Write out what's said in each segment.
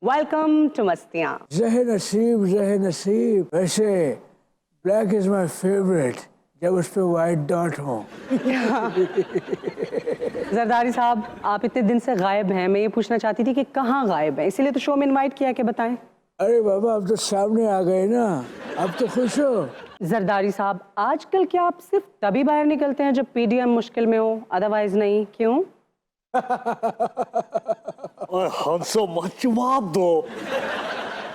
Welcome to मस्तियाँ। जहे नसीब। वैसे ब्लैक इज माय फेवरेट जब उस पे वाइट डॉट हो। जरदारी साहब, आप इतने दिन से गायब हैं। मैं ये पूछना चाहती थी कि कहाँ गायब हैं, इसीलिए तो शो में इनवाइट किया कि बताएं। अरे बाबा, अब तो सामने आ गए ना, अब तो खुश हो। जरदारी साहब, आजकल क्या आप सिर्फ तभी बाहर निकलते हैं जब पीडीएम मुश्किल में हो, अदरवाइज नहीं, क्यों? हंसो मत, जवाब दो।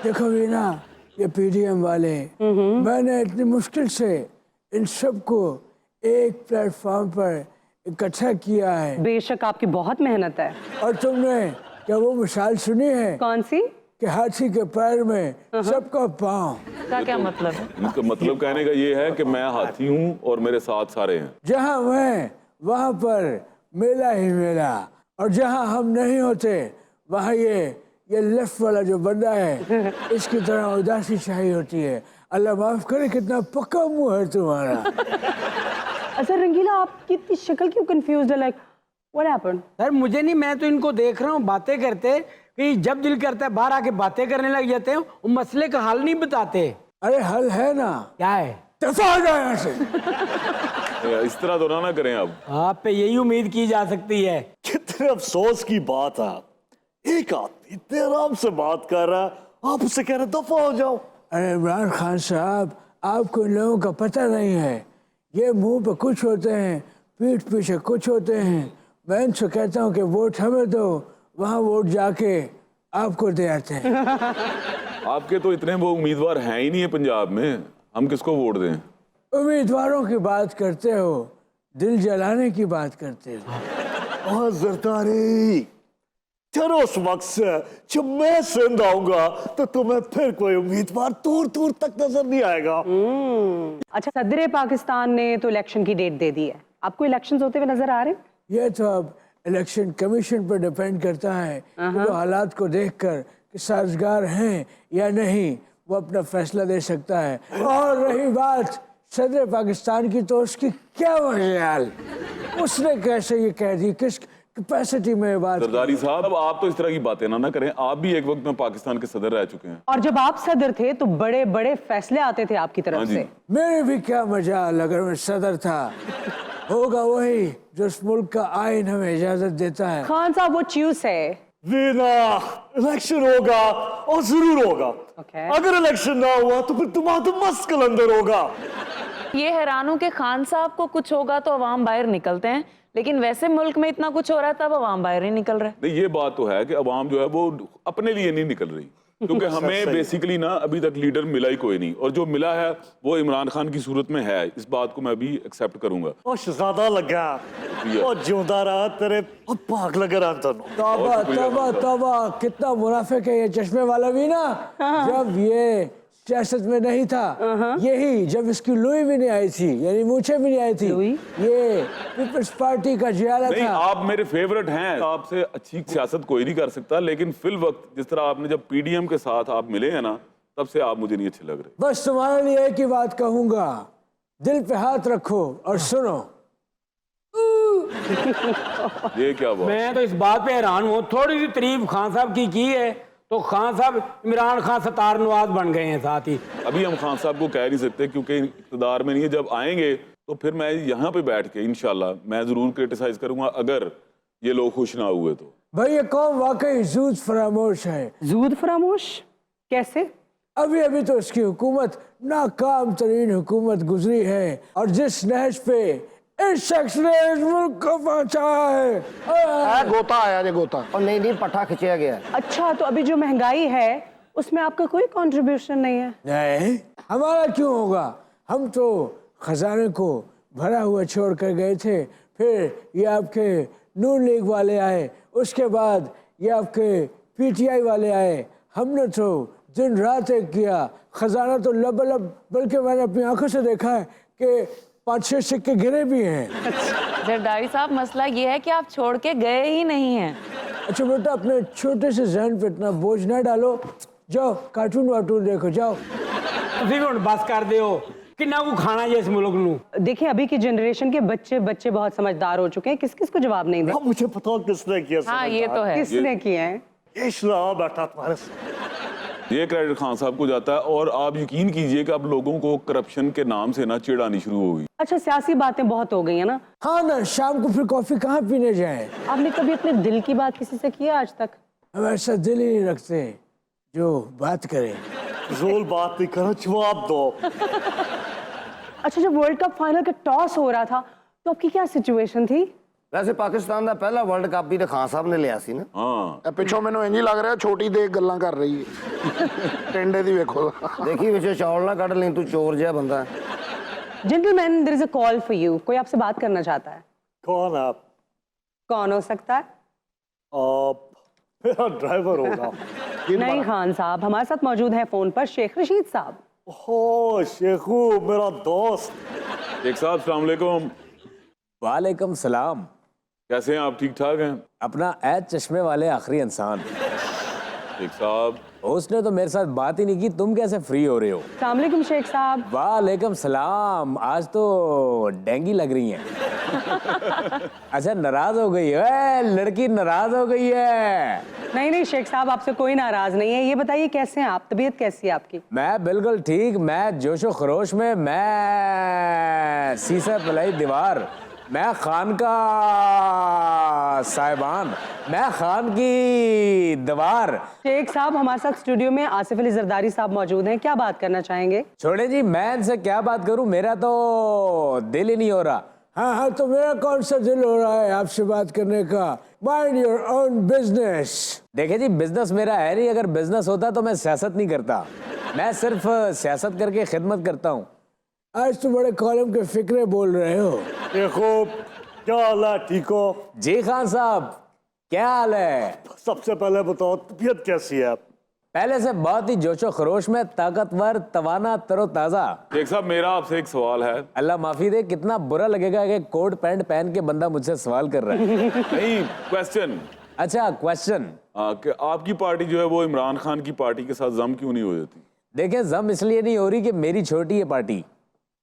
देखो वीना, ये पीडीएम वाले, मैंने इतनी मुश्किल से इन सबको एक प्लेटफॉर्म पर इकट्ठा किया है। बेशक आपकी बहुत मेहनत है। और तुमने क्या वो मिसाल सुनी है कौन सी? कि हाथी के पैर में सबका पाँव? का क्या मतलब है? इनका मतलब कहने का ये है कि मैं हाथी हूँ और मेरे साथ सारे हैं। जहाँ मैं वहाँ पर मेला ही मेला, और जहाँ हम नहीं होते वहाँ ये लेफ्ट वाला जो बंदा है इसकी तरह उदासी चाहिए होती है। अल्लाह माफ करे, कितना पक्का मुंह है तुम्हारा। अच्छा रंगीला, आपकी इतनी शक्ल क्यों कंफ्यूज्ड है? Like what happened? सर मुझे नहीं, मैं तो इनको देख रहा हूँ बातें करते कि जब दिल करता है बाहर आके बातें करने लग जाते हैं, वो मसले का हल नहीं बताते। अरे हल है ना। क्या है? दफा हो जाए यहाँ से। इस तरह तो ना करें अब। आप पे यही उम्मीद की जा सकती है। कितने अफसोस की बात है, एक आदमी इतने आराम से बात कर रहा है, आप उससे कह रहे दफा हो जाओ। अरे इमरान खान साहब, आपको इन लोगों का पता नहीं है। ये मुंह पे कुछ होते हैं, पीठ पीछे कुछ होते हैं। मैं इनसे कहता हूँ कि वोट हमें दो, वहाँ वोट जाके आपको दे आते हैं। आपके तो इतने वो उम्मीदवार हैं ही नहीं है पंजाब में, हम किसको वोट दें? उम्मीदवारों की बात करते हो, दिल जलाने की बात करते हो। और जरदारी, चलो उस वक्त से जब मैं सिंध आऊंगा तो तुम्हें फिर कोई उम्मीदवार दूर दूर तक नजर नहीं आएगा। अच्छा, सदर पाकिस्तान ने तो इलेक्शन की डेट दे दी है, आपको इलेक्शंस होते हुए नजर आ रहे हैं? ये तो अब इलेक्शन कमीशन पर डिपेंड करता है कि वो हालात को देखकर कि साजगार हैं या नहीं, वो अपना फैसला दे सकता है। और रही बात सदर पाकिस्तान की, तो उसकी क्या मजाल, उसने कैसे ये कह दी, किस कैपेसिटी में बात? सरदारी साहब, अब आप तो इस तरह की बातें ना करें। आप भी एक वक्त में पाकिस्तान के सदर रह चुके हैं। और जब आप सदर थे तो बड़े बड़े फैसले आते थे आपकी हाँ तरफ जी। से। मेरे भी क्या मजाल अगर मैं सदर था। होगा वही जो इस मुल्क का आइन हमें इजाजत देता है। खान साहब, वो च्यूस है। वीना, इलेक्शन होगा और जरूर होगा। अगर इलेक्शन ना हुआ तो फिर तुम्हारा तो मस्त कलंदर होगा। ये हैरान हूं कि खान साहब को कुछ होगा तो अवाम बाहर निकलते हैं, लेकिन वैसे मुल्क में इतना कुछ हो रहा है तब अवाम बाहर नहीं निकल रहा है। नहीं, ये बात तो है कि अवाम जो है वो अपने लिए नहीं निकल रही, क्योंकि हमें बेसिकली ना अभी तक लीडर मिला ही कोई नहीं, और जो मिला है वो इमरान खान की सूरत में है। इस बात को मैं भी एक्सेप्ट करूंगा। और शहजादा लगा और जिंदा रहा तेरे, और भाग लगा रहा था। तौबा तौबा तौबा, कितना मुनाफिक है ये चश्मे वाला भी ना। जब ये सियासत में नहीं था, यही जब इसकी लुई भी नहीं आई थी, यानी मूछें भी नहीं आई थी, ये पीपल्स पार्टी का जियाला नहीं, था। आप मेरे फेवरेट हैं, आपसे अच्छी सियासत कोई नहीं कर सकता, लेकिन फिल वक्त जिस तरह आपने जब पीडीएम के साथ आप मिले हैं ना, तब से आप मुझे नहीं अच्छे लग रहे। बस तुम्हारे लिए एक ही बात कहूंगा, दिल पे हाथ रखो और सुनो। ये क्या बात? मैं तो इस बात पे हैरान हूँ, थोड़ी सी तारीफ खान साहब की है तो खान साहब इमरान खान सतार नवाज बन गए हैं साथ ही। अभी हम खान साहब को कह नहीं सकते क्योंकि इक़्तिदार में नहीं है। जब आएंगे तो फिर मैं यहाँ पे बैठ के इंशाल्लाह मैं जरूर क्रिटिसाइज करूंगा अगर ये लोग खुश ना हुए तो। भाई ये कौम वाकई जूद फरामोश है। जूद फरामोश कैसे? अभी अभी तो इसकी हुकूमत नाकाम तरीन हुकूमत गुजरी है, और जिस नहज पे इस शख्स ने इस मुल्क को पहुंचाया है। गोता आया जे गोता, और नहीं पट्टा खिंचाया गया है। अच्छा, तो अभी जो महंगाई है उसमें आपका कोई कंट्रीब्यूशन नहीं है? नहीं, हमारा क्यों होगा? हम तो खजाने को भरा हुआ छोड़ कर गए थे, फिर ये आपके नून लीग वाले आए, उसके बाद ये आपके पीटीआई वाले आए। हमने तो दिन रात एक किया, खजाना तो लबालब, बल्कि मैंने अपनी आंखों से देखा है कि 5-6 सिक्के गिरे भी हैं। जरदारी साहब, मसला ये है कि आप छोड़ के गए ही नहीं हैं। अच्छा बेटा, अपने छोटे से जहन पे इतना बोझ ना डालो, जाओ कार्टून वार्टून देखो, जाओ। तुम भी बस कर दो किन्ना को खाना है इस मुल्क नू। देखिए, अभी की जनरेशन के बच्चे बहुत समझदार हो चुके हैं, किस किस को जवाब नहीं दे। मुझे पता किसने किया। हाँ, ये तो है। किसने किए हैं? रहा बैठा तुम्हारे साथ। ये क्रेडिट खान साहब को जाता है और आप यकीन कीजिए कि अब लोगों को करप्शन के नाम से ना चिढ़ आनी शुरू हो गई। अच्छा, सियासी बातें बहुत हो गई है ना। हाँ ना, शाम को फिर कॉफी कहाँ पीने जाएं? आपने कभी अपने दिल की बात किसी से की है आज तक? हम ऐसा दिल ही नहीं रखते जो बात करें। जोल बात नहीं करो, जवाब दो। अच्छा, जब वर्ल्ड कप फाइनल का टॉस हो रहा था तो आपकी क्या सिचुएशन थी? वैसे पाकिस्तान का पहला वर्ल्ड कप भी तो खान साहब ने लिया सी ना। हाँ, ਪਿੱਛੋਂ ਮੈਨੂੰ ਇੰਜ ਹੀ ਲੱਗ ਰਿਹਾ ਛੋਟੀ ਦੇ ਗੱਲਾਂ ਕਰ ਰਹੀ ਹੈ ਟਿੰਡੇ ਦੀ ਵੇਖੋ देखी विच चौल ना कट ली, तू चोर जहा बंदा। Gentleman, there is a call for you. कोई आपसे बात करना चाहता है। कौन है आप? कौन हो सकता है? मेरा ड्राइवर होगा। नहीं खान साहब, हमारे साथ मौजूद है फोन पर शेख रशीद साहब। हो शेखू, मेरा दोस्त। शेख साहब अस्सलाम वालेकुम। वालेकुम सलाम। कैसे हैं आप? ठीक ठाक हैं? अपना ऐद चश्मे वाले आखिरी इंसान। शेख साहब, उसने तो मेरे साथ बात ही नहीं की, तुम कैसे फ्री हो रहे हो? अस्सलाम वालेकुम शेख साहब। वालेकुम सलाम। आज तो डेंगी लग रही हैं। अच्छा, नाराज हो गई है लड़की, नाराज हो गई है। नहीं नहीं शेख साहब, आपसे कोई नाराज नहीं है। ये बताइए कैसे हैं आप? तबीयत कैसी है आपकी? मैं बिल्कुल ठीक, मैं जोशो खरोश में, मैं सीसा पलाई दीवार, मैं खान का साहिबान, मैं खान की दीवार। शेख साहब, हमारे साथ स्टूडियो में आसिफ अली जरदारी साहब मौजूद हैं। क्या बात करना चाहेंगे? छोड़े जी, मैं इनसे क्या बात करूं, मेरा तो दिल ही नहीं हो रहा। हाँ हाँ, तो मेरा कौन सा दिल हो रहा है आपसे बात करने का? Mind your own business. देखिए जी, बिजनेस मेरा है नहीं। अगर बिजनेस होता तो मैं सियासत नहीं करता। मैं सिर्फ सियासत करके खिदमत करता हूँ। आज तो बड़े कॉलम के फिक्रे बोल रहे हो। देखो, क्या हाल है? ठीक हो? जी खान साहब, क्या हाल है? सबसे पहले बताओ, तबीयत कैसी है? पहले से बहुत ही जोशो खरोश में, ताकतवर, तवाना, तरोताजा। शेख साहब मेरा आपसे एक सवाल है। अल्लाह माफी दे, कितना बुरा लगेगा कि कोट पैंट पहन के बंदा मुझसे सवाल कर रहा है। नहीं, क्वेश्चन। अच्छा, क्वेश्चन। कि आपकी पार्टी जो है वो इमरान खान की पार्टी के साथ जम क्यों नहीं हो जाती? देखें, जम इसलिए नहीं हो रही कि मेरी छोटी है पार्टी,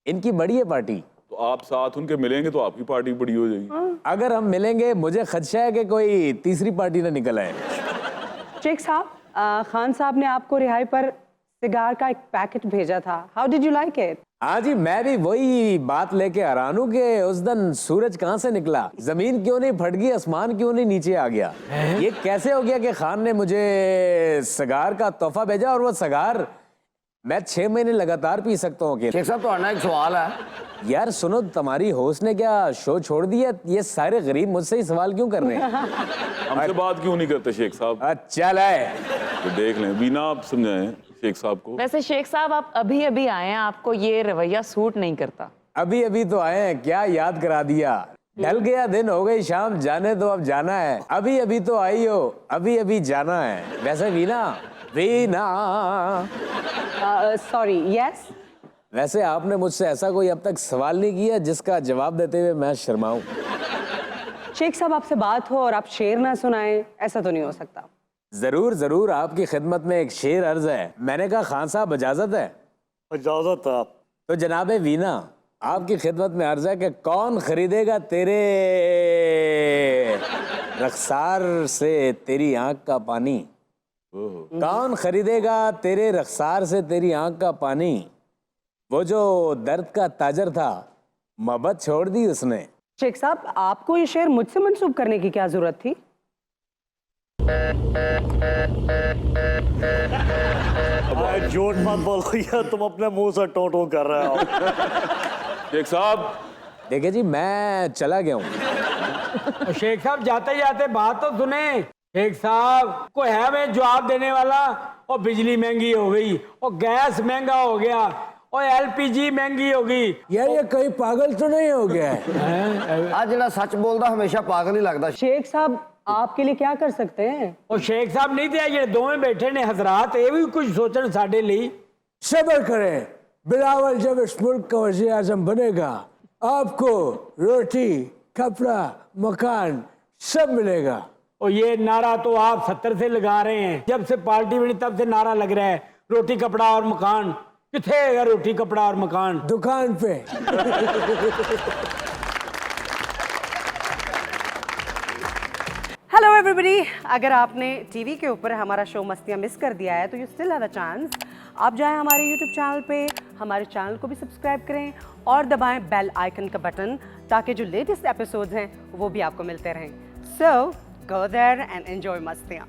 इनकी बड़ी है पार्टी। तो आप साथ उनके मिलेंगे तो आपकी पार्टी बड़ी हो जाएगी। अगर हम मिलेंगे, मुझे खदशा है कि कोई तीसरी पार्टी ना निकल आए। शेख साहब, खान साहब ने आपको रिहाई पर सिगार का एक पैकेट भेजा था। How did you like it? हाँ जी, मैं भी वही बात लेके हैरान हूँ कि उस दिन सूरज कहाँ से निकला, जमीन क्यों नहीं फट गई, आसमान क्यों नहीं नीचे आ गया। ये कैसे हो गया कि खान ने मुझे सिगार का तोहफा भेजा और वो सिगार मैं 6 महीने लगातार पी सकता हूँ। शेख साहब, तो एक सवाल है यार सुनो, तुम्हारी होस्ट ने क्या शो छोड़ दिया? ये सारे गरीब मुझसे ही सवाल क्यों कर रहे हैं? हमसे बात क्यों नहीं करते शेख साहब? अच्छा है, तो देख लें, बिना आप समझाएं शेख साहब को। वैसे शेख साहब, आप अभी अभी आए हैं, आपको ये रवैया सूट नहीं करता। अभी अभी तो आए हैं, क्या याद करा दिया। ढल गया दिन, हो गई शाम, जाने दो अब जाना है। अभी अभी तो आई हो, अभी अभी जाना है। वैसे वीना, वीना, सॉरी, यस। वैसे आपने मुझसे ऐसा कोई अब तक सवाल नहीं किया जिसका जवाब देते हुए मैं शर्माऊं। शेख साहब, आपसे बात हो और आप शेर ना सुनाएं, ऐसा तो नहीं हो सकता। जरूर जरूर, आपकी खिदमत में एक शेर अर्ज है। मैंने कहा खान साहब इजाजत है? इजाजत है। तो जनाबे वीना, आपकी खिदमत में अर्ज है कि कौन खरीदेगा तेरे रखसार से तेरी आंख का पानी? कौन खरीदेगा तेरे रखसार से तेरी आंख का पानी? वो जो दर्द का ताजर था, मोहब्बत छोड़ दी उसने। शेख साहब, आपको ये शेर मुझसे मंसूब करने की क्या जरूरत थी? झूठ मत बोलो यार, तुम अपने मुंह से टोटो कर रहे हो। शेख साहब, देखिए जी, मैं चला गया हूँ। और शेख साहब, जाते जाते बात तो सुने। शेख साहब को है मैं जवाब देने वाला। और बिजली महंगी हो गई, और गैस महंगा हो गया, और एलपीजी महंगी हो गई। यार ये कहीं पागल तो नहीं हो गया है? आज जरा सच बोलता हमेशा पागल ही लगता। शेख साहब, आपके लिए क्या कर सकते हैं? और शेख साहब नहीं थे, ये दोवें बैठे ने हजरात, ये भी कुछ सोचन साडे लिए। सब्र करें, बिलावल जब इस मुल्क का वज़ीर आज़म बनेगा, आपको रोटी, कपड़ा, मकान सब मिलेगा। और ये नारा तो आप 70 से लगा रहे हैं, जब से पार्टी बनी तब से नारा लग रहा है रोटी कपड़ा और मकान। किथे है रोटी कपड़ा और मकान? दुकान पे। हेलो एवरीबॉडी, अगर आपने टीवी के ऊपर हमारा शो मस्तियाँ मिस कर दिया है तो you still have a chance. आप जाएं हमारे यूट्यूब चैनल पे, हमारे चैनल को भी सब्सक्राइब करें और दबाएं बेल आइकन का बटन, ताकि जो लेटेस्ट एपिसोड्स हैं वो भी आपको मिलते रहें। सो गो देयर एंड एंजॉय मस्तियाँ।